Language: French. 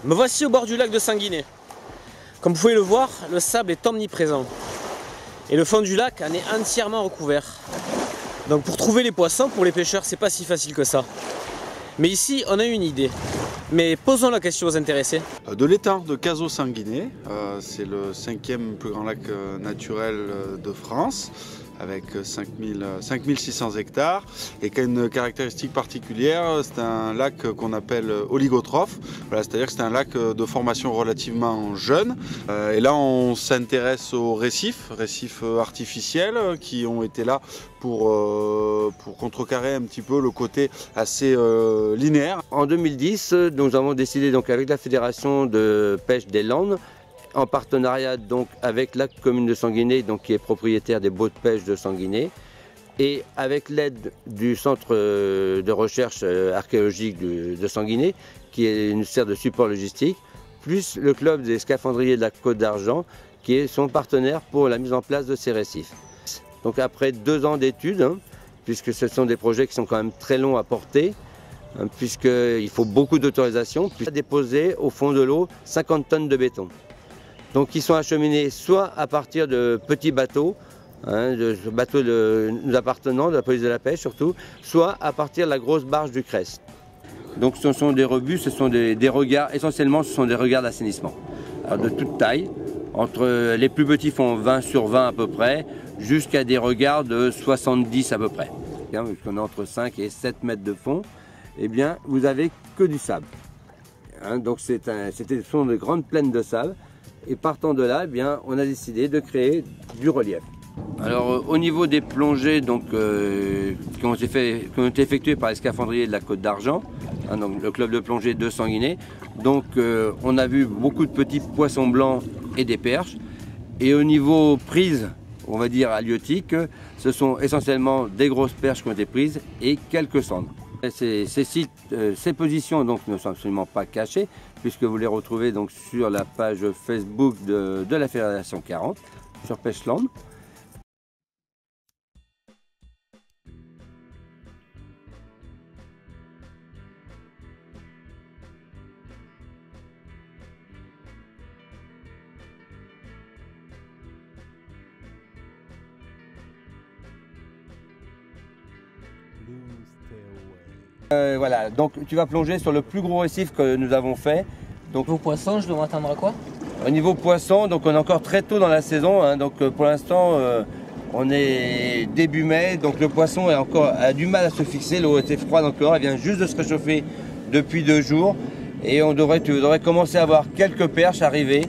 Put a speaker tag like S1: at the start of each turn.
S1: Me voici au bord du lac de Sanguinet. Comme vous pouvez le voir, le sable est omniprésent. Et le fond du lac en est entièrement recouvert. Donc pour trouver les poissons, pour les pêcheurs, c'est pas si facile que ça. Mais ici, on a une idée. Mais posons la question aux intéressés.
S2: De l'étang de Cazaux-Sanguinet, c'est le 5e plus grand lac naturel de France, avec 5600 hectares, et qui a une caractéristique particulière, c'est un lac qu'on appelle oligotrophe, voilà, c'est-à-dire que c'est un lac de formation relativement jeune. Et là on s'intéresse aux récifs artificiels qui ont été là pour contrecarrer un petit peu le côté assez linéaire.
S3: En 2010, nous avons décidé donc avec la Fédération de pêche des Landes, en partenariat donc avec la commune de Sanguinet, donc qui est propriétaire des baux de pêche de Sanguinet, et avec l'aide du centre de recherche archéologique de Sanguinet, qui sert de support logistique, plus le club des scaphandriers de la Côte d'Argent, qui est son partenaire pour la mise en place de ces récifs. Donc après 2 ans d'études, puisque ce sont des projets qui sont quand même très longs à porter, puisqu'il faut beaucoup d'autorisation, puis déposer au fond de l'eau 50 tonnes de béton. Donc ils sont acheminés soit à partir de petits bateaux, de bateaux nous appartenant, de la police de la pêche surtout, soit à partir de la grosse barge du Crest. Donc ce sont des rebus, ce sont des regards, essentiellement ce sont des regards d'assainissement. De toute taille, entre les plus petits font 20 sur 20 à peu près, jusqu'à des regards de 70 à peu près. Puisqu'on est entre 5 et 7 mètres de fond, eh bien vous avez que du sable. Donc ce sont de grandes plaines de sable. Et partant de là, eh bien, on a décidé de créer du relief. Alors au niveau des plongées donc, qui ont été effectuées par les scaphandriers de la Côte d'Argent, donc le club de plongée de Sanguinet, donc on a vu beaucoup de petits poissons blancs et des perches. Et au niveau prise, on va dire halieutique, ce sont essentiellement des grosses perches qui ont été prises et quelques cendres. Ces positions donc, ne sont absolument pas cachées, puisque vous les retrouvez donc, sur la page Facebook de la Fédération 40, sur Pêcheland. Voilà, donc tu vas plonger sur le plus gros récif que nous avons fait. Donc,
S1: Vos poissons, je dois m'attendre à quoi?
S3: Au niveau poisson, donc on est encore très tôt dans la saison, donc pour l'instant on est début mai, donc le poisson a du mal à se fixer, l'eau était froide encore, elle vient juste de se réchauffer depuis 2 jours et tu devrais commencer à avoir quelques perches arriver.